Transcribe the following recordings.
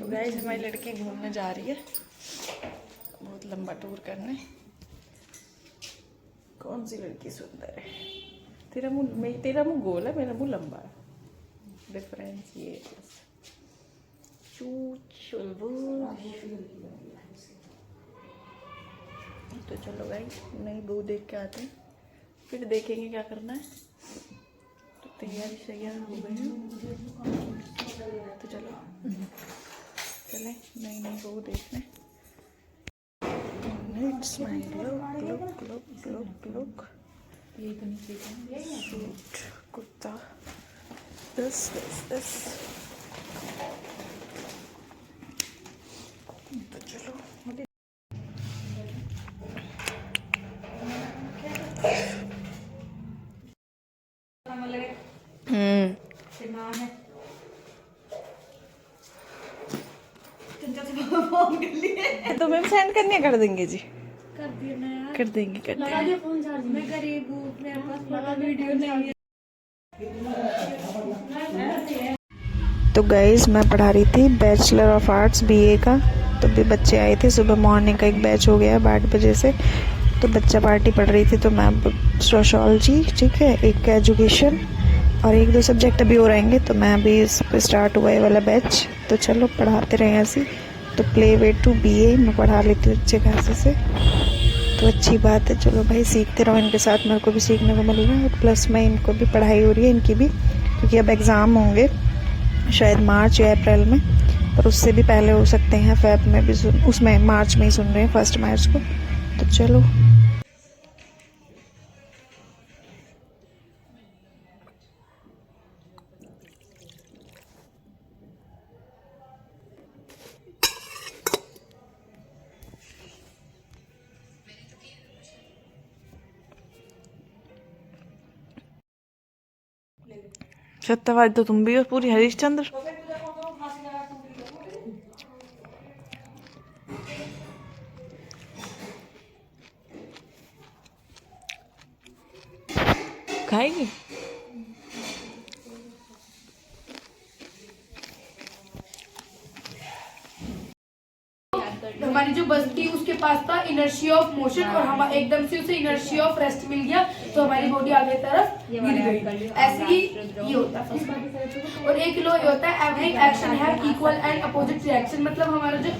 तो गाइस हमारी लड़की घूमने जा रही है, बहुत लंबा टूर करने। कौन सी लड़की सुंदर है? तेरा मुंह गोल है, मेरा मुंह लंबा है। डिफरेंस ये है बस। तो चलो गाइस नई बहू देख के आते हैं, फिर देखेंगे क्या करना है। तो तैयारी शैयार हो गई है, तो चलो चले नई बहू देखने। It's my look. Suit, kurta, this. तो चलो तो मैम सेंड करने कर देंगे जी। कर देंगे मैं गरीब हूँ, मेरे पास बड़ा वीडियो नहीं है। तो गाइस मैं पढ़ा रही थी बैचलर ऑफ आर्ट्स बीए का। तो भी बच्चे आए थे, सुबह मॉर्निंग का एक बैच हो गया 8 बजे से। तो बच्चा पार्टी पढ़ रही थी, तो मैम सोशियोलॉजी, ठीक है, एक एजुकेशन और 1-2 सब्जेक्ट अभी हो रहेंगे। तो मैं अभी इस पर स्टार्ट हुआ है वाला बैच। तो चलो पढ़ाते रहे ऐसे। तो प्ले वे टू बीए मैं पढ़ा लेती हूँ अच्छे खासे से, तो अच्छी बात है। चलो भाई सीखते रहो इनके साथ, मेरे को भी सीखने को मिल रहा है। और प्लस में इनको भी पढ़ाई हो रही है, इनकी भी, क्योंकि अब एग्ज़ाम होंगे शायद मार्च या अप्रैल में, पर उससे भी पहले हो सकते हैं। फेब में भी उसमें मार्च में ही सुन रहे हैं, 1 मार्च को। तो चलो सत्यवादी तो तुम भी हो, पूरी हरिश्चंद्र। खाएगी? हमारी जो बस थी उसके पास था इनर्शिया ऑफ मोशन, और हम एकदम से उसे इनर्शिया ऑफ रेस्ट मिल गया, तो हमारी बॉडी आगे तरफ गिर गई। ऐसे ही ये होता है। और एक लॉ ये होता है, every action have equal and opposite reaction. मतलब हमारा जो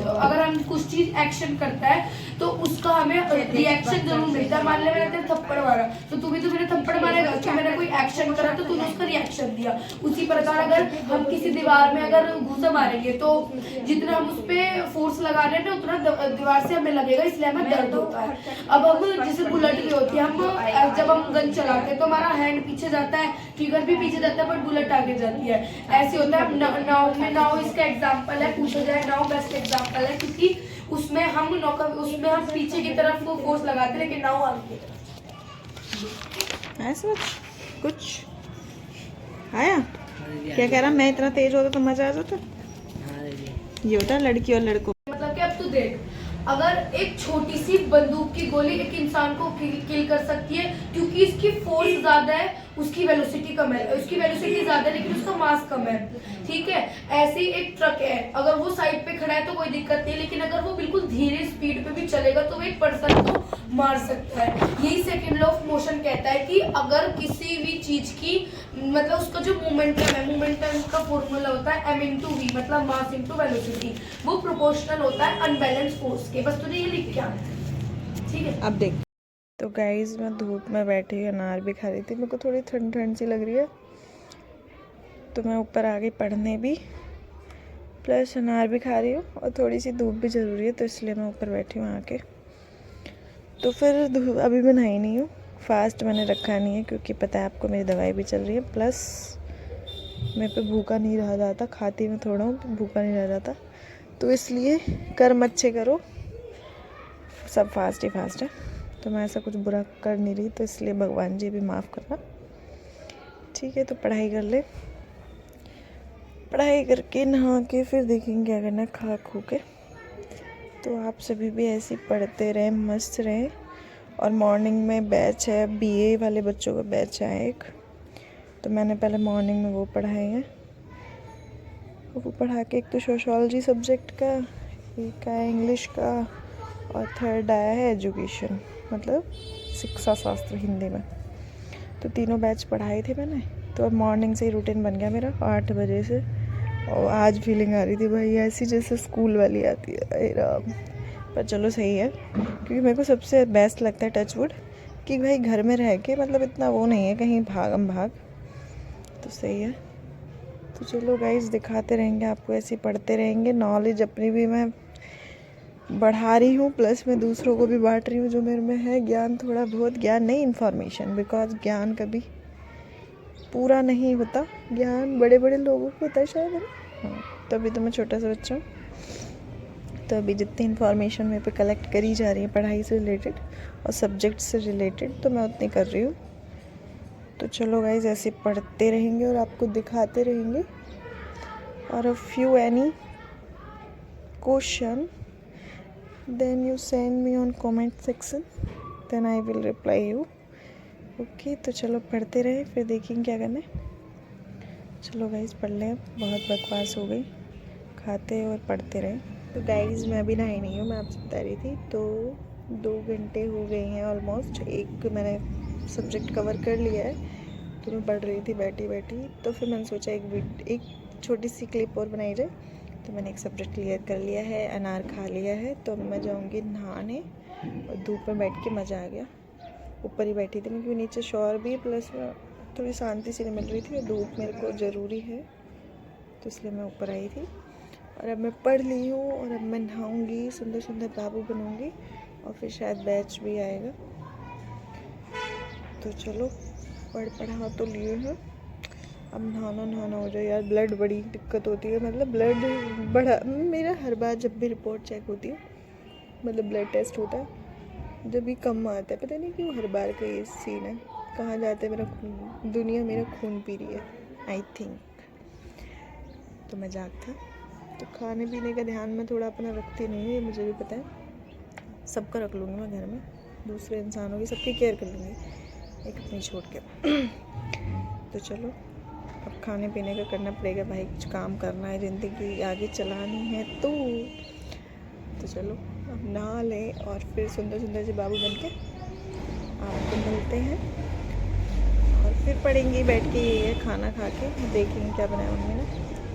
अगर हम कुछ चीज एक्शन करता है तो उसका हमें रिएक्शन जरूर मिलता है। मान ले मैंने तेरे थप्पड़ मारा, तो तू भी तो मेरे थप्पड़ मारेगा कि मैंने कोई एक्शन करा तो तूने उसका रिएक्शन दिया। उसी प्रकार अगर हम किसी दीवार में अगर घूसा मारेंगे तो जितना हम उस पर फोर्स लगा रहे हैं ना उतना दीवार से हमें लगेगा, इसलिए हमें दर्द होता है। अब हम जैसे बुलेट भी होती है, हम जब हम गन चलाते हैं तो हमारा हैंड पीछे जाता है, ट्रिगर भी पीछे जाता है, बट बुलेट आगे जाती है। ऐसे होता है नाव में। नाव इसका एग्जाम्पल है, पूछा जाए नाव बेस्ट एग्जाम्पल है, क्योंकि उसमें हम पीछे की तरफ को फोर्स लगाते हैं, लेकिन नाव आगे की तरफ। ऐसा कुछ आया? क्या कह रहा? मैं इतना तेज होता तो मजा आ जाता। ये होता है लड़की और लड़कों। मतलब कि अब तू देख, अगर एक छोटी सी बंदूक की गोली एक इंसान को किल कर सकती है, क्योंकि इसकी फोर्स ज्यादा है, उसकी वेलोसिटी कम है। उसकी वेलोसिटी ज्यादा है लेकिन उसका मास कम है, ठीक है। ऐसे ही एक ट्रक है, अगर वो साइड पे खड़ा है तो कोई दिक्कत नहीं, लेकिन अगर वो बिल्कुल धीरे स्पीड पे भी चलेगा तो वो एक पर्सन को मार सकता है। यही सेकंड लॉ ऑफ मोशन कहता है कि अगर किसी भी चीज की मतलब उसका जो मोमेंटम है, मोमेंटम का फॉर्मूला होता है m/v, मतलब मास इंटू वेलोसिटी। वो प्रोपोर्शनल होता है अनबैलेंस फोर्स के। बस तुझे ये लिख के आना है, ठीक है। अब देख, तो गाइस मैं धूप में बैठी अनार भी खा रही थी। मेरे को थोड़ी ठंड ठंड सी लग रही है, तो मैं ऊपर आ गई पढ़ने भी, प्लस अनार भी खा रही हूँ, और थोड़ी सी धूप भी ज़रूरी है, तो इसलिए मैं ऊपर बैठी हूँ आके। तो फिर अभी मैं नहाई नहीं हूँ, फास्ट मैंने रखा नहीं है, क्योंकि पता है आपको मेरी दवाई भी चल रही है, प्लस मेरे पे भूखा नहीं रहा जाता। खाती मैं थोड़ा हूँ, भूखा नहीं रहा जाता, तो इसलिए कर्म अच्छे करो, सब फास्ट ही फास्ट है। तो मैं ऐसा कुछ बुरा कर नहीं रही, तो इसलिए भगवान जी भी माफ़ करना, ठीक है। तो पढ़ाई कर ले, पढ़ाई करके नहा के फिर देखेंगे क्या करना, खा खू के। तो आप सभी भी ऐसे ही पढ़ते रहें, मस्त रहें। और मॉर्निंग में बैच है, बीए वाले बच्चों का बैच है एक, तो मैंने पहले मॉर्निंग में वो पढ़ाए हैं। वो पढ़ा के एक तो सोशियोलॉजी सब्जेक्ट का, एक आया इंग्लिश का, और थर्ड आया है एजुकेशन, मतलब शिक्षा शास्त्र हिंदी में। तो तीनों बैच पढ़ाए थे मैंने। तो अब मॉर्निंग से ही रूटीन बन गया मेरा 8 बजे से। और आज फीलिंग आ रही थी भाई ऐसी जैसे स्कूल वाली आती है, अरे राम। पर चलो सही है, क्योंकि मेरे को सबसे बेस्ट लगता है टचवुड कि भाई घर में रह के मतलब इतना वो नहीं है कहीं भागम भाग, तो सही है। तो चलो गाइस दिखाते रहेंगे आपको, ऐसे ही पढ़ते रहेंगे। नॉलेज अपनी भी मैं बढ़ा रही हूँ, प्लस मैं दूसरों को भी बांट रही हूँ जो मेरे में है ज्ञान, थोड़ा बहुत ज्ञान नहीं इन्फॉर्मेशन, बिकॉज ज्ञान कभी पूरा नहीं होता, ज्ञान बड़े बड़े लोगों को होता है शायद, है ना। हाँ, तो अभी तो मैं छोटा सा बच्चा हूँ, तो अभी जितनी इन्फॉर्मेशन मेरे पे कलेक्ट करी जा रही है पढ़ाई से रिलेटेड और सब्जेक्ट से रिलेटेड, तो मैं उतनी कर रही हूँ। तो चलो गाइज ऐसे पढ़ते रहेंगे और आपको दिखाते रहेंगे। और a few any question then you send me on comment section, then I will reply you. Okay, तो चलो पढ़ते रहे, फिर देखेंगे क्या करना है। चलो गाइज पढ़ लें, बहुत बकवास हो गई, खाते और पढ़ते रहे। तो गाइज मैं अभी नहाई नहीं हूँ, मैं आपसे बता रही थी। तो 2 घंटे हो गए हैं ऑलमोस्ट, एक मैंने सब्जेक्ट कवर कर लिया है, तो मैं पढ़ रही थी बैठी बैठी। तो फिर मैंने सोचा एक छोटी सी क्लिप और बनाई जाए। तो मैंने एक सब्जेक्ट क्लियर कर लिया है, अनार खा लिया है। तो मैं जाऊँगी नहाने, और धूप में बैठ के मज़ा आ गया। ऊपर ही बैठी थी मैं, क्योंकि नीचे शोर भी प्लस थोड़ी शांति सी नहीं मिल रही थी, और धूप मेरे को ज़रूरी है, तो इसलिए मैं ऊपर आई थी। और अब मैं पढ़ ली हूँ, और अब मैं नहाऊँगी, सुंदर सुंदर बाबू बनूँगी, और फिर शायद बैच भी आएगा। तो चलो पढ़ा तो लिए हैं, अब नहाना हो जाए यार। ब्लड बड़ी दिक्कत होती है, मतलब ब्लड बढ़ा मेरा हर बार जब भी रिपोर्ट चेक होती है, मतलब ब्लड टेस्ट होता है, जब भी कम आता है, पता नहीं क्यों हर बार का ये सीन है। कहाँ जाता है मेरा खून, दुनिया मेरा खून पी रही है आई थिंक। तो मजाक था। तो खाने पीने का ध्यान मैं थोड़ा अपना रखती नहीं हूँ, ये मुझे भी पता है। सबका रख लूँगी मैं घर में, दूसरे इंसानों की सबकी केयर कर लूँगी, एक अपनी छोड़ के। तो चलो अब खाने पीने का करना पड़ेगा भाई, कुछ काम करना है, ज़िंदगी आगे चलानी है। तो चलो अब नहा लें, और फिर सुंदर सुंदर से बाबू बन के आपको मिलते हैं, और फिर पढ़ेंगे बैठ के। ये है खाना खा के देखेंगे क्या बनाया मम्मी ने।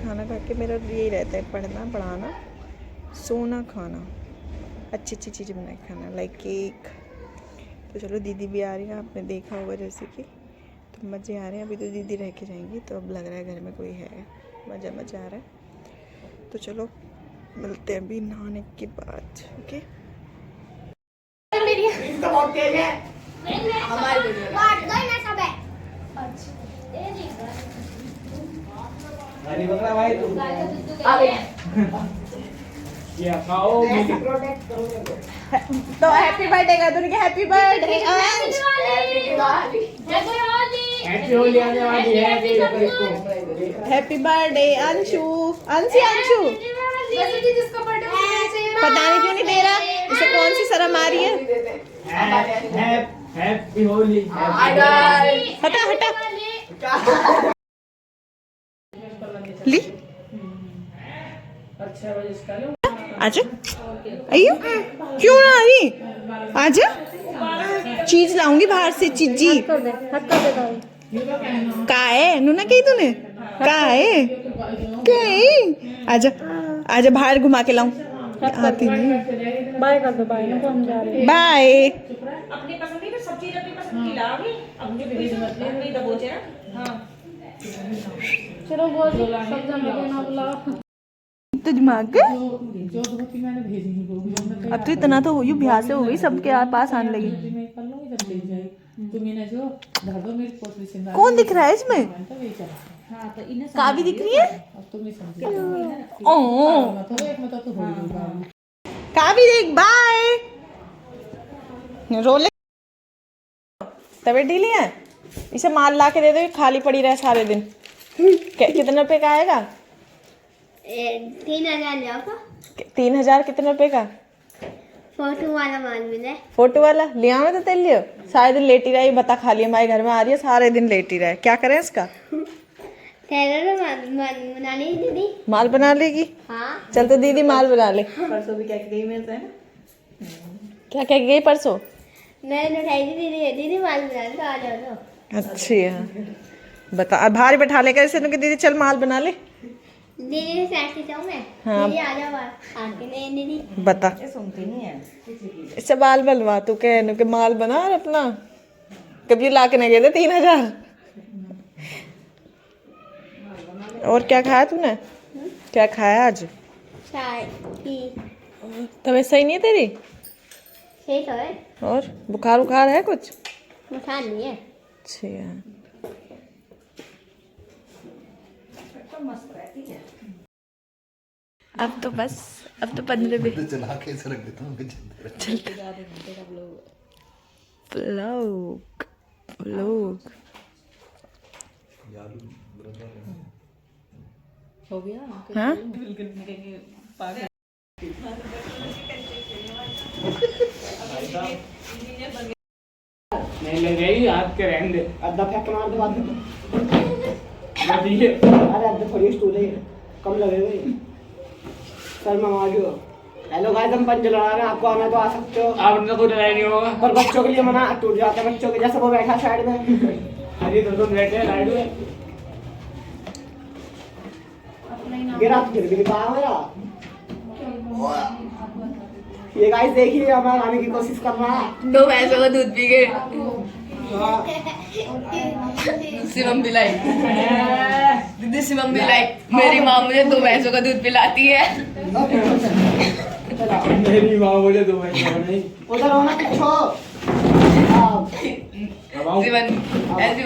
खाना खा के मेरा यही रहता है, पढ़ना, पढ़ाना, सोना, खाना, अच्छी अच्छी चीज़ें बना के खाना, लाइक केक। तो चलो दीदी भी आ रही है, आपने देखा होगा जैसे कि, तो मज़े आ रहे हैं। अभी तो दीदी रह के जाएंगी, तो अब लग रहा है घर में कोई है, मज़ा आ रहा है। तो चलो मिलते हैं अभी नहाने के बाद। ओके, तो हैप्पी बर्थडे कर दूँ, हैप्पी बर्थडे अंश, हैप्पी बर्थडे अंशु, अंशु पता नहीं क्यों नहीं दे रहा, इसे कौन सी शर्म आ रही है। हैप्पी होली, हटा ली आजा, अयो क्यों ना आ रही, आजा, चीज लाऊंगी बाहर से, चीजी का है नूना, कही तूने का है, आजा बाहर घुमा के लाऊं, आती नहीं। बाय कर दो, बाय ना, हम जा रहे हैं, बाय। अपनी पसंद की सब चीज अपनी पसंद की लाओगे, अपनी भी दबोचे ना। हां चलो बोल, सब जन देना बुला तो दिमाग मैंने भेजी। अब तो इतना तो हो बिहार से हो गई, सबके पास आने लगी। कौन दिख रहा है इसमें, कावी दिख रही है, कावी देख, बाय। रोले तबीयत ढीली है, इसे माल ला के दे दो, खाली पड़ी रहे सारे दिन। कितने रुपए का आएगा? 3000 लिया। 3000 कितने रुपए का? फोटो वाला माल मिला। फोटो वाला लिया मैं तो तेल लियो, सारे दिन लेटी रही, बता खा लिया, हमारे घर में आ रही है सारे दिन लेटी रहे, क्या करें इसका। टेलर बना ली दीदी। माल बना लेगी? हाँ चल तो दीदी माल बना ले। परसों भी क्या गई मेरे से ना। क्या कह गई परसों? मैंने उठाई थी दीदी, दीदी माल बना लो, आ जाओ तो। अच्छी है। बता, अब भारी बैठा लेकर इसे कि दीदी चल माल बना ले। दीदी से ऐसे जाऊँ मैं? हाँ। दीदी आ जाओ, आके नहीं दीदी। बता, ये सुनती नहीं है। इससे बाल बनवा तू कह के माल बना और अपना कभी ला के नहीं गए थे 3000। और क्या खाया तूने? क्या खाया आज? चाय पी। तबीयत सही नहीं है तेरी? सही तो है, और बुखार उखार है कुछ? बुखार नहीं है। अच्छा है। अब तो बस, अब तो 15 मिनट चला के ऐसे रख देता हूँ व्लॉग व्लॉग। हो गया। हाँ नहीं लग गई आपके रहने दे। अद्धा फेंक के मार दे बाद में। बढ़िया। अरे अद्धा थोड़ी स्टूल है, कम लगेगा ये। सर मैं आ गया। हेलो गाइस, हम पंच लड़ा रहे हैं, आपको आना तो आ सकते हो। आपने तो लड़ाई नहीं होगा। पर बच्चों के लिए मना, टूट जाता है बच्चों के, जैसे वो बैठा साइड में। अरे तो बैठे हैं लाइट में। गिरा तो गिर भी नहीं पाया मेरा। ये गाइस देखिए, हमारा आने की कोशिश कर रहा है। 2 भैंसों का दूध पी गए। हाँ। शिवम भी लाइक, दीदी शिवम भी लाइक, मेरी माँ मुझे 2 भैंसों का दूध पिलाती है। मेरी माँ बोले तो मैं नहीं। उधर होना कुछ हो। शिवन ऐसी